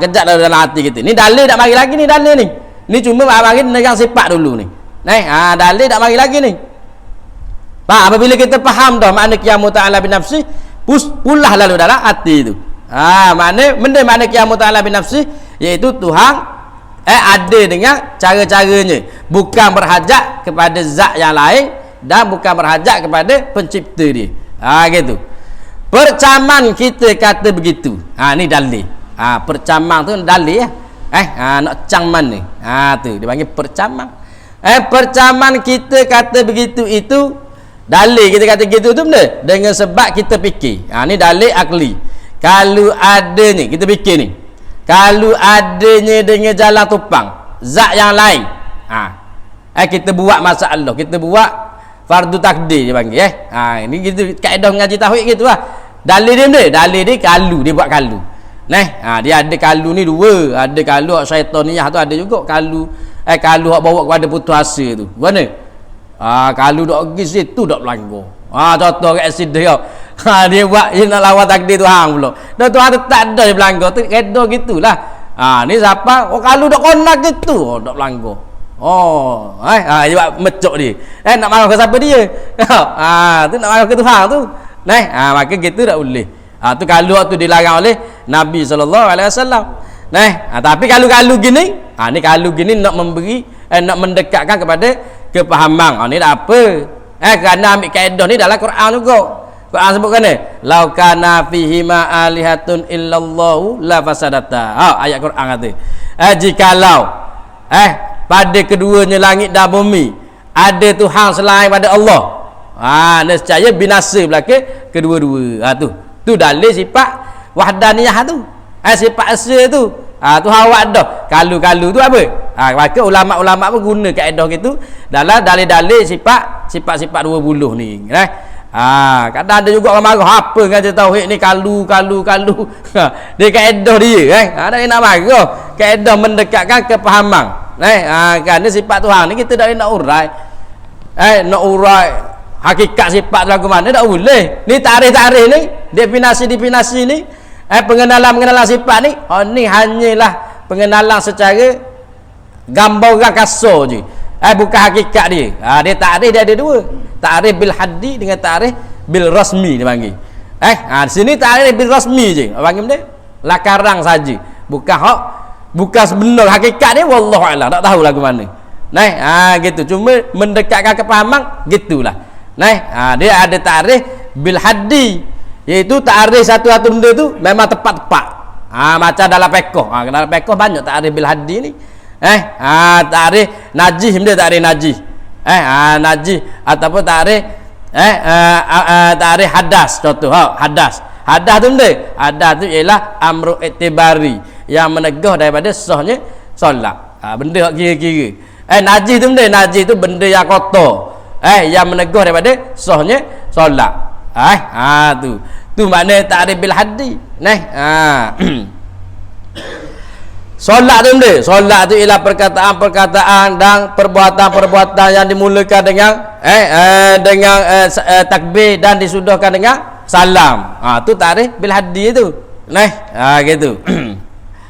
Kejak lalu dalam hati kita. Ni dalil tak mari lagi ni dalil ni. Ni cuma mari negang sifat dulu ni. Dalil tak mari lagi ni. Apabila kita faham dah makna qiyamu Ta'ala bin nafsi, pullah lalu dalam hati tu. Makna qiyamu Ta'ala bin nafsi iaitu Tuhan ada dengan cara-caranya, bukan berhajat kepada zat yang lain dan bukan berhajat kepada pencipta dia. Gitu. Percaman kita kata begitu. Ni dalil. Percaman tu dalil nak cangman ni. Tu dia panggil percaman. Percaman kita kata begitu itu dalil kita kata gitu tu benda dengan sebab kita fikir. Ni dalil akli. Kalau adanya kita fikir ni, kalau adanya dengan jalan tupang zat yang lain, kita buat masalah, kita buat fardu takdir dia panggil. Ini gitu kaedah ngaji tauhid gitu lah. Dalil dia benda, dalil dia kalu, dia buat kalu. Dia ada kalu ni dua, ada kalu syaitaniyah tu, ada juga kalu kalu hak bawa kepada putus asa tu. Mana? Kalu dok pergi situ dok melanggar. Contoh kat situ dia. Dia buat dia nak lawan takdir Tuhan pula. Dah Tuhan tak ada dia melanggar tu, kaedah gitulah. Ni siapa? Kalu dok konak gitu, dok melanggar. Dia buat mecok dia. Nak marah ke siapa dia? Tu nak marah ke Tuhan tu. Maka gitu tak boleh. Tu kalau waktu dilarang oleh Nabi SAW. Tapi kalau gini, ni kalau gini nak memberi, nak mendekatkan kepada kepahaman. Ni tak apa. Kerana ambil kaedah ni dalam Quran juga. Quran sebut kan ni, lau kana fihi ma alihatun illallahu la fasadata. Ayat Quran kata, jikalau pada keduanya langit dan bumi ada Tuhan selain pada Allah, nescaya binasa belaka kedua-dua. Tu dalil sifat wahdaniyah tu. Sifat asa tu. Tuhan awak dah. Kalu-kalu tu apa? Maka ulama-ulama pun guna kaedah gitu dalam dalil-dalil sifat-sifat 20 ni. Kadang ada juga orang marah apa ngaji tauhid ni kalu. Dia kaedah dia ada yang nak marah. Kaedah mendekatkan kepahaman. Kerana sifat Tuhan ni kita tak nak urai. Nak urai hakikat sifat lagu mana tak boleh. Ni tarikh-tarikh ni, definasi ni, pengenalan sifat ni, ni hanyalah pengenalan secara gambaran kasar je. Bukan hakikat dia. Dia tarikh dia ada dua. Tarikh bil haddi dengan tarikh bil rasmi dia panggil. Di sini tarikh bil rasmi je. Panggil benda lakarang saja. Bukan sebenar hakikat dia wallahu a'lam, tak tahu lagu mana. Gitu. Cuma mendekatkan kepahaman gitulah. Dia ada tarikh bil haddi, iaitu tarikh satu-satu benda tu memang tepat-tepat. Macam dalam fiqh. Dalam fiqh banyak tarikh bil haddi ni. Tarikh najih benda tarikh najih. Najih ataupun tarikh tarikh hadas, contoh hadas tu benda. Hadas tu ialah amru iktibari yang menegah daripada sahnya solat. Benda kira-kira. Najis tu benda, najis tu benda yang kotor. Yang menegah daripada sahnya solat. Tu makna ta'rif bil haddi. Solat tu benda. Solat tu ialah perkataan-perkataan dan perbuatan-perbuatan yang dimulakan dengan takbir dan disudahkan dengan salam. Tu ta'rif bil haddi tu. Gitu.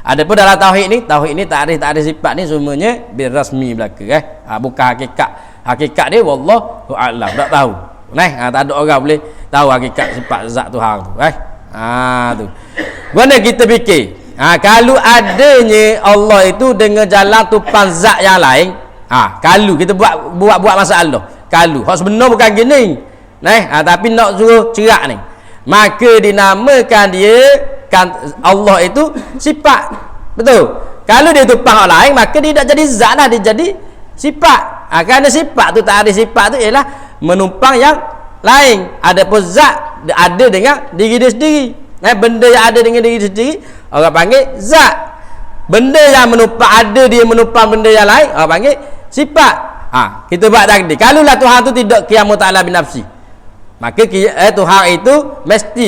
Adapun dalam tauhid ni takrif sifat ni semuanya bil rasmi belaka bukan hakikat dia wallahu a'lam, tak tahu. Tak ada orang boleh tahu hakikat sifat zat Tuhan tu Tu. Mana kita fikir? Kalau adanya Allah itu dengan jalan tumpang zat yang lain, kalau kita buat masalah. Kalau hak sebenar bukan gini. Tapi nak suruh cerak ni. Maka dinamakan dia kan Allah itu sifat. Betul. Kalau dia tumpang orang lain, maka dia tak jadi zat lah, dia jadi sifat. Kerana sifat tu tak ada, sifat tu ialah menumpang yang lain. Adapun zat ada dengan diri dia sendiri. Benda yang ada dengan diri dia sendiri orang panggil zat. Benda yang menumpang ada dia menumpang benda yang lain orang panggil sifat. Kita buat tadi. Kalaulah Tuhan tu tidak qiyam ta'ala binafsi, maka Tuhan itu mesti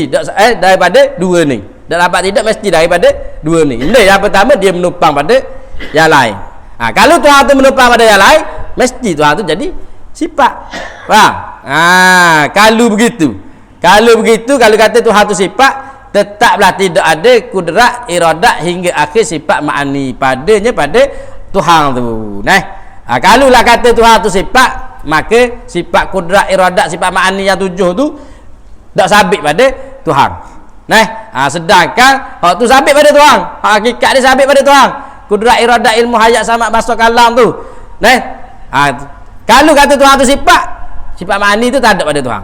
daripada dua ni. Tak dapat tidak mesti daripada dua ni. Ini yang pertama, dia menumpang pada yang lain. Kalau Tuhan tu menumpang pada yang lain, mesti Tuhan tu jadi sifat. Faham? Kalau begitu, kalau kata Tuhan tu sifat, tetaplah tidak ada kudrat iradat hingga akhir sifat ma'ani padanya pada Tuhan tu. Kalaulah kata Tuhan tu sifat, maka sifat kudrat iradat sifat ma'ani yang 7 tu tak sabit pada Tuhan. Sedangkan hak tu sabit pada Tuhan, hak hakikat dia sabit pada Tuhan. Kudrat iradat ilmu hayat sama basar kalam tu. Kalau kata Tuhan tu sifat ma'ani tu tak ada pada Tuhan.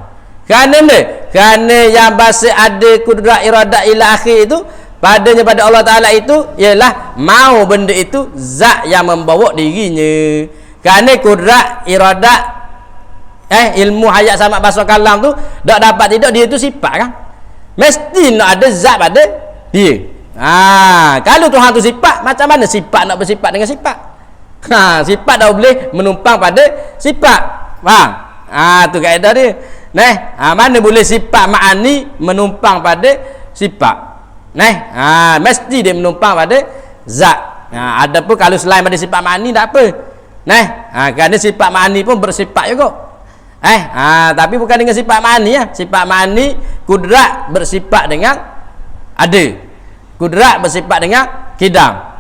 Kerana yang bahasa ada kudrat iradat ila akhir itu padanya pada Allah Ta'ala itu ialah mau benda itu zat yang membawa dirinya. Kerana kudrat iradat ilmu hayat sama basar kalam tu tak dapat tidak dia tu sifat kan, mesti nak ada zat pada dia. Kalau Tuhan tu sifat, macam mana sifat nak bersifat dengan sifat? Sifat dah boleh menumpang pada sifat. Faham? Tu kaedah dia. Mana boleh sifat ma'ani menumpang pada sifat. Mesti dia menumpang pada zat. Adapun kalau selain pada sifat ma'ani tak apa. Kerana sifat ma'ani pun bersifat juga. Tapi bukan dengan sifat ma'ani ya. Sifat ma'ani kudrat bersifat dengan ada. Kudrat bersifat dengan kidam.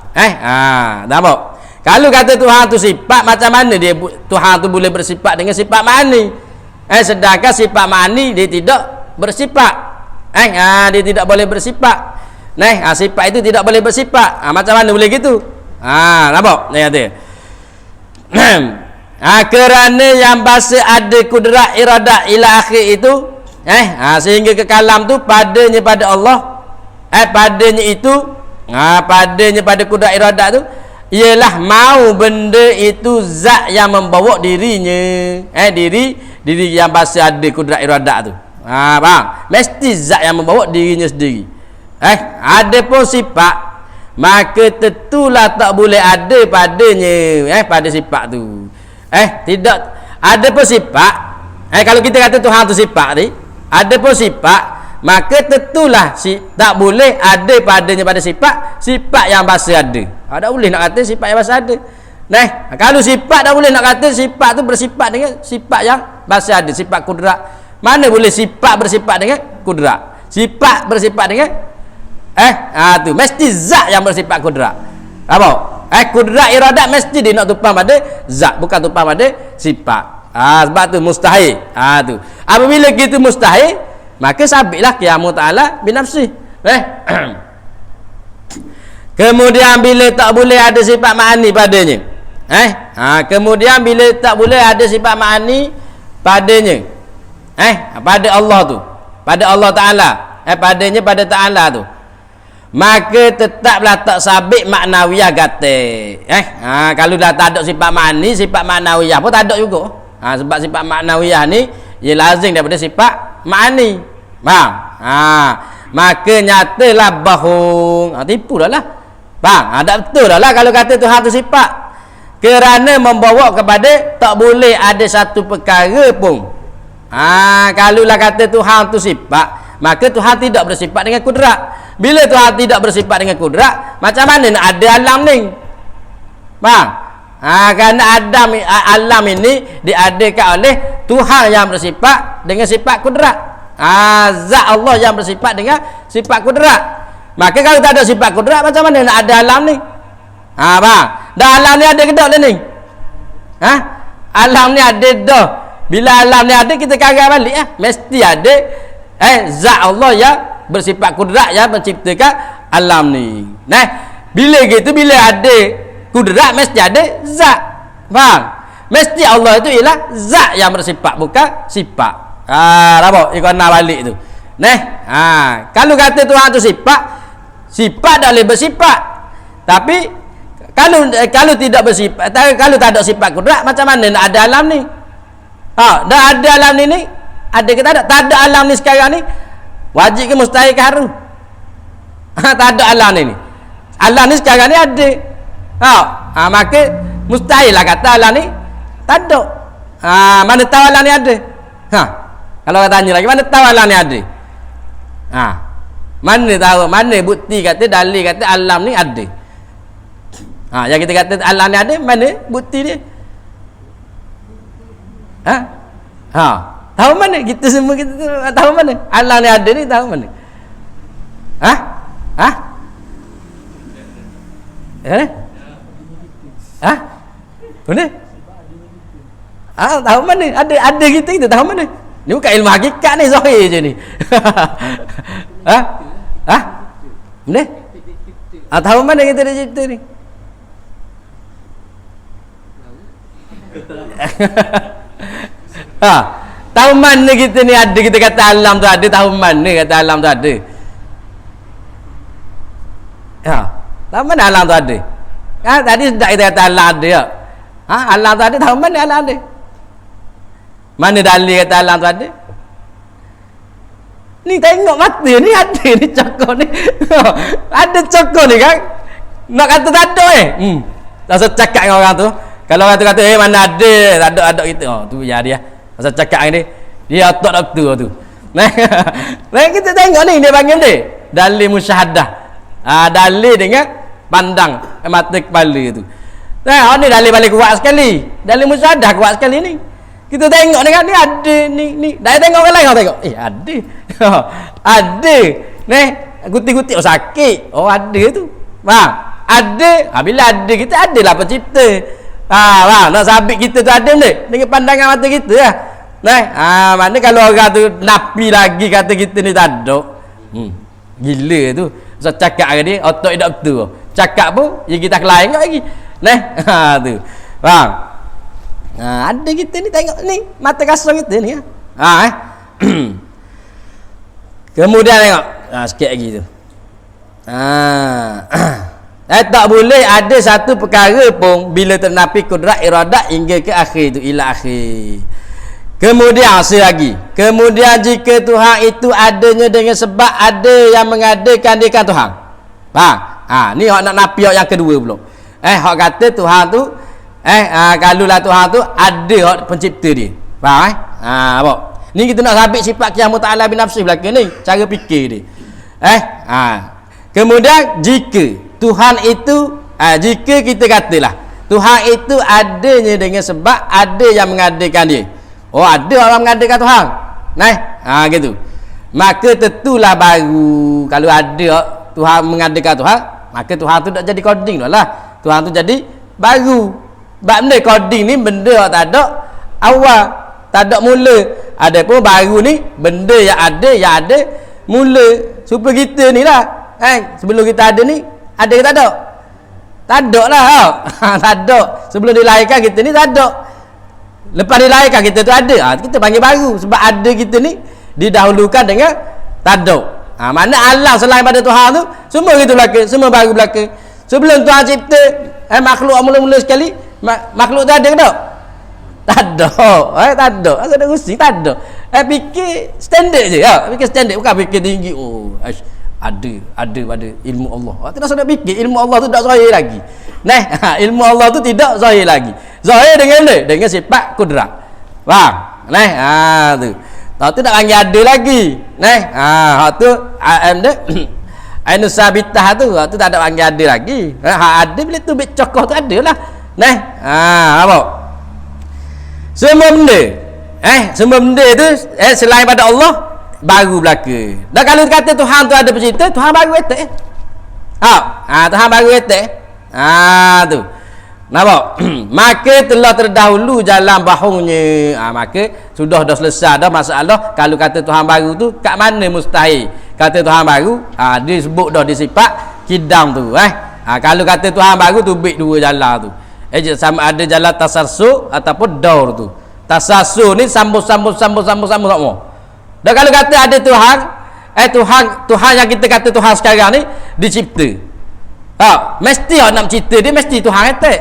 Nampak? Kalau kata Tuhan tu sifat, macam mana dia Tuhan tu boleh bersifat dengan sifat ma'ani? Sedangkan sifat ma'ani dia tidak bersifat. Dia tidak boleh bersifat. Sifat itu tidak boleh bersifat. Macam mana boleh gitu? Nampak? Dia kata. Kerana yang bahasa ada kudrat iradat ila akhir itu sehingga ke kalam tu padanya pada Allah, padanya itu padanya pada kudrat iradat tu ialah mau benda itu zat yang membawa dirinya. Diri yang bahasa ada kudrat iradat tu. Faham? Mesti zat yang membawa dirinya sendiri. Adapun sifat, maka tentulah tak boleh ada padanya pada sifat tu. Tidak ada pun sifat. Kalau kita kata Tuhan tu sifat ni, ada pun sifat, maka tentulah tak boleh ada padanya pada sifat yang bahasa ada. Tak boleh nak kata sifat yang bahasa ada. Kalau sifat tak boleh nak kata sifat tu bersifat dengan sifat yang bahasa ada, sifat kudrat. Mana boleh sifat bersifat dengan kudrat? Sifat bersifat dengan tu mesti zat yang bersifat kudrat. Apa? Kudrat iradat mesti dia nak tumpang pada zat, bukan tumpang pada sifat. Sebab tu mustahil. Tu. Apabila kita mustahil, maka sabitlah qiyam ta'ala binafsi. Kemudian bila tak boleh ada sifat ma'ani padanya. Kemudian bila tak boleh ada sifat ma'ani padanya. Pada Allah tu. Pada Allah Ta'ala. Padanya pada Ta'ala tu. Maka tetaplah tak sabit maknawiyah kata. Kalau dah tak ada sifat ma'ani, sifat maknawiyah pun tak ada juga. Sebab sifat maknawiyah ni ia lazim daripada sifat ma'ani. Faham? Maka nyatalah bahung. Tipu dah lah. Faham? Tak betul dah lah kalau kata Tuhan tu sifat. Kerana membawa kepada tak boleh ada satu perkara pun. Kalaulah kata Tuhan tu sifat, maka Tuhan tidak bersifat dengan kudrat. Bila Tuhan tidak bersifat dengan kudrat, macam mana nak ada alam ni? Faham? Kerana alam ini diadakan oleh Tuhan yang bersifat dengan sifat kudrat. Zat Allah yang bersifat dengan sifat kudrat. Maka kalau tak ada sifat kudrat, macam mana nak ada alam ni? Faham? Dah alam ni ada ke tak ni? Alam ni ada dah. Bila alam ni ada, kita karang balik. Mesti ada zat Allah yang bersifat kudrat yang menciptakan alam ni. Nah, bila gitu bila ada kudrat mesti ada zat. Faham? Mesti Allah itu ialah zat yang bersifat bukan sifat. Nampak ikut nak balik tu. Nah, kalau kata Tuhan tu sifat dah boleh bersifat. Tapi kalau tidak bersifat, kalau tak ada sifat kudrat, macam mana nak ada alam ni? Dah ada alam ni ada ke tak ada? Tak ada alam ni sekarang ni. Wajib ke mustahil ke haru? Tak ada alam ni. Alam ni sekarang ni ada. Maka mustahil lah kata alam ni tak ada. Mana tahu alam ni ada? Kalau kata tanya lagi, mana tahu alam ni ada? Mana tahu, mana bukti kata, dalil kata alam ni ada? Yang kita kata alam ni ada, mana bukti dia? Tahu mana? Kita semua kita tahu mana? Alam ni ada ni tahu mana? Mana? Tahu mana? Ada kita tahu mana? Ni bukan ilmu hakikat ni, zahir je ni. Mana? Tahu mana kita dah cipta ni? Tahu mana kita ni ada, kita kata alam tu ada, tahu mana kata alam tu ada? Tahu mana alam tu ada? Tadi sudah kita kata alam ada ya. Alam tu ada, tahu mana alam ada? Mana dalil kata alam tu ada? Ni tengok mata ni ada ni cokor ni. Ada cokor ni kan? Nak kata tak ada Rasa cakap dengan orang tu. Kalau orang tu kata mana ada, ada kita. Tu ya dia. Rasa cakap dengan dia otak doktor tu. Nah, kita tengok ni dia panggil dia dalil musyahadah. Dalil dengan pandang mata kepala tu. Nah, ni dalil paling kuat sekali. Dalil musyahadah kuat sekali ni. Kita tengok ni kan, ni ada ni. Dah tengok orang lain, orang tengok. Ada. Ada. Ni guti-guti sakit. Ada tu. Faham? Ada. Bila ada kita adalah pencipta. Faham? Nak sabit kita tu ada ni dengan pandangan mata kita lah. Mana kalau orang tu napi lagi kata kita ni tak ada. Gila tu. So cakap dengan dia otak doktor. Cakap pun ya kita kelain lagi. Tu. Faham? Ada kita ni tengok ni mata kasar kita ni kemudian tengok sikit lagi tu tak boleh ada satu perkara pun bila ternapi kudrat iradat hingga ke akhir tu ila akhir. Kemudian lagi, kemudian jika Tuhan itu adanya dengan sebab ada yang mengadakan dia kan Tuhan. Ni hak nak napi yang kedua pula. Hak kata Tuhan tu kalau lah Tuhan tu ada hak pencipta dia. Faham apa? Ni kita nak sabit sifat qiyamut ta'ala bin nafsi belaka ni, cara fikir dia. Kemudian jika Tuhan itu jika kita katalah Tuhan itu adanya dengan sebab ada yang mengadakan dia. Ada orang mengadakan Tuhan. Gitu. Maka tentulah baru kalau ada Tuhan mengadakan Tuhan, maka Tuhan tu tak jadi coding dah lah. Tuhan tu jadi baru. Benda coding ni benda tak ada awal, tak ada mula. Adapun baru ni benda yang ada mula. Supaya kita ni lah sebelum kita ada ni ada ke tak ada? Tak ada lah. Tak ada. Sebelum dilahirkan kita ni tak ada. Lepas dilahirkan kita tu ada. Kita panggil baru. Sebab ada kita ni didahulukan dengan tak ada. Mana alam selain pada Tuhan tu semua kita belaka, semua baru belaka. Sebelum Tuhan cipta makhluk mula-mula sekali, makhluk tu ada ke tak? Tak ada. Tak ada. Asal ada kursi tak ada. Fikir standard je. Fikir standard, bukan fikir tinggi. Ada pada ilmu Allah. Tidak sedap fikir ilmu Allah tu tak zahir lagi. Ilmu Allah tu tidak zahir lagi. Zahir dengan mana? Dengan sifat kudrat. Faham? Tu. Tahu tu tak panggil ada lagi. Hak tu dia ainus sabitah tu. Hak tu tak ada panggil ada lagi. Ada bila tu bit cokoh tu ada lah. Apa? Semua benda tu selain pada Allah baru belaka. Dan kalau kata Tuhan tu ada pencipta, Tuhan baru etek. Tuhan baru etek. Tu. Nampak? Maka telah terdahulu jalan bahunya. Maka sudah dah selesai dah masalah. Kalau kata Tuhan baru tu kat mana mustahil? kata Tuhan baru, dia sebut dah di sifat kidam tu. Kalau kata Tuhan baru tu bik dua jalan tu. Sama ada jalan tasassu ataupun daur tu. Tasassu ni sambung semua. Dan kalau kata ada Tuhan, Tuhan yang kita kata Tuhan sekarang ni dicipta. Mesti nak cerita dia mesti Tuhan kata.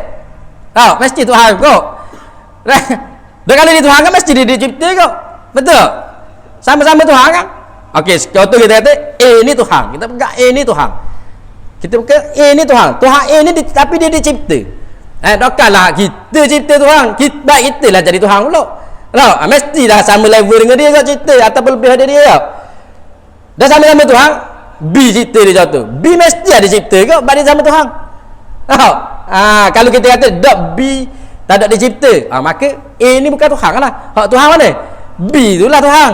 Mesti Tuhan kok. Dan kalau dia Tuhan kan mesti dia dicipta kok. Betul? Sama-sama Tuhan kan? Okey, contoh kita kata ni Tuhan. Kita pegang ni Tuhan. Kita pegang ni Tuhan. Tuhan ni tapi dia dicipta. Dokkanlah kita cipta Tuhan. Kita lah jadi Tuhan pula. Mestilah sama level dengan dia kau cerita ataupun lebih dari dia. Dah sama-sama Tuhan, B cipta dia jatuh. B mesti ada cipta kau bagi sama Tuhan. Kalau kita kata dot B tak ada dicipta, maka A ni bukan Tuhan lah. Hak Tuhan mana? B itulah Tuhan.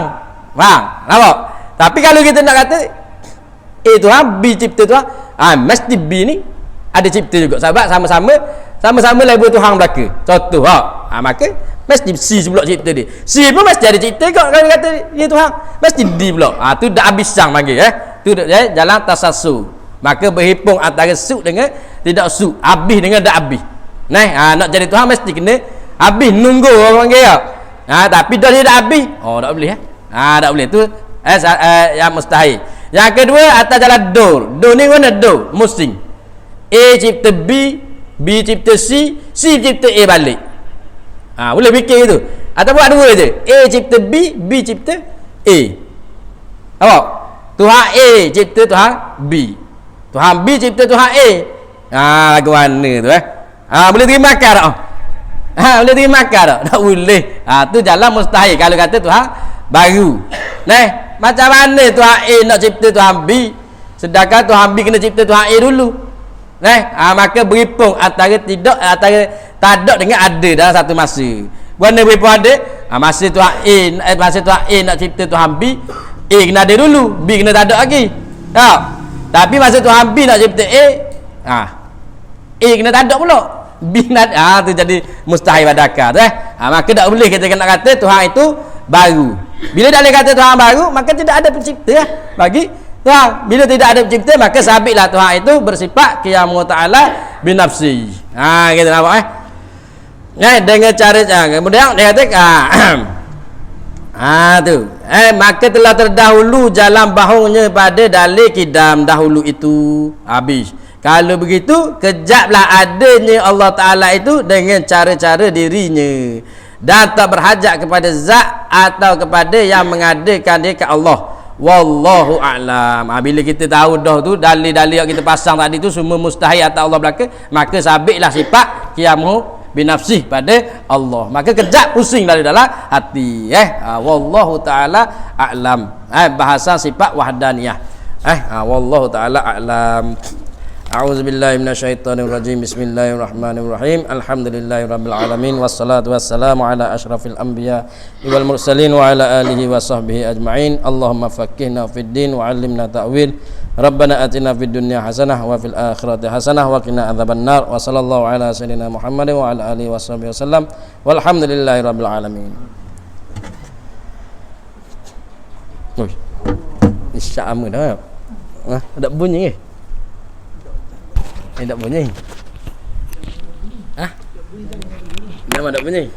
Faham? Nampak? Tapi kalau kita nak kata A Tuhan, B cipta Tuhan, mesti B ni ada cipta juga. Sebab sama-sama level Tuhan belaka. Contoh, maka mesti C pula cipta dia. C pun mesti ada cipta kau kalau kata dia Tuhan. Mesti D pula. Tu dah habis sang panggil tu jalan tasassu. Maka berhimpun antara su dengan tidak su, habis dengan tak habis. Nak jadi Tuhan mesti kena habis, nunggu orang panggil. Tapi dah dia dah habis, tak boleh tak boleh tu yang mustahil. Yang kedua atas jalan dor. Dor ni mana dor? Musim. A cipta B, B cipta C, C cipta A balik. Boleh fikir itu. Ataupun ada dua je. A cipta B, B cipta A. Nampak? Tuhan A cipta Tuhan B. Tuhan B cipta Tuhan A. Lagu mana tu boleh terima akal tak? Boleh terima akal tak? Tak boleh. Tu jalan mustahil kalau kata Tuhan baru. Macam mana Tuhan A nak cipta Tuhan B, sedangkan Tuhan B kena cipta Tuhan A dulu. Maka berhimpun antara tak ada dengan ada dalam satu masa. Mana berhimpun ada? Masa Tuhan A nak cipta Tuhan B, A kena ada dulu, B kena tak ada lagi. Tapi masa Tuhan B nak cipta A kena tak ada pula, B nak tu jadi mustahil badakar maka tak boleh kita nak kata Tuhan itu baru. Bila tak boleh kata Tuhan baru, maka tidak ada pencipta bagi Tuhan. Bila tidak ada pencipta, maka sabitlah Tuhan itu bersifat qiyamu ta'ala binafsi. Kita nampak dengan cara kemudian dia kata tu maka telah terdahulu jalan bahunya pada dalil kidam dahulu itu. Habis. Kalau begitu, kejaplah adanya Allah Ta'ala itu dengan cara-cara dirinya dan tak berhajat kepada zat atau kepada yang mengadakan dia ke Allah. Wallahu a'lam. Bila kita tahu dah tu dalil-dalil yang kita pasang tadi tu semua mustahil atas Allah belaka, maka sabitlah sifat qiyamu binafsih pada Allah. Maka kejap pusing dari dalam hati. Wallahu ta'ala a'lam. Bahasa sifat wahdaniyah. Wallahu ta'ala a'lam. A'udzubillahi minasyaitonirrajim. Bismillahirrahmanirrahim. Alhamdulillahirabbil alamin wassalatu wassalamu ala asyrafil anbiya wal mursalin wa ala alihi wa sahbihi ajma'in. Allahumma faqqihna fid din wa 'allimna ta'wil. Rabbana atina fid dunya hasanah wa fil akhirati hasanah wa qina adzabannar. Wa sallallahu ala sayyidina Muhammadin wa ala alihi wa sahbihi wasallam. Walhamdulillahirabbil alamin. Oi. Isya'am dah. Ada bunyi tak bunyi. Memang tak bunyi.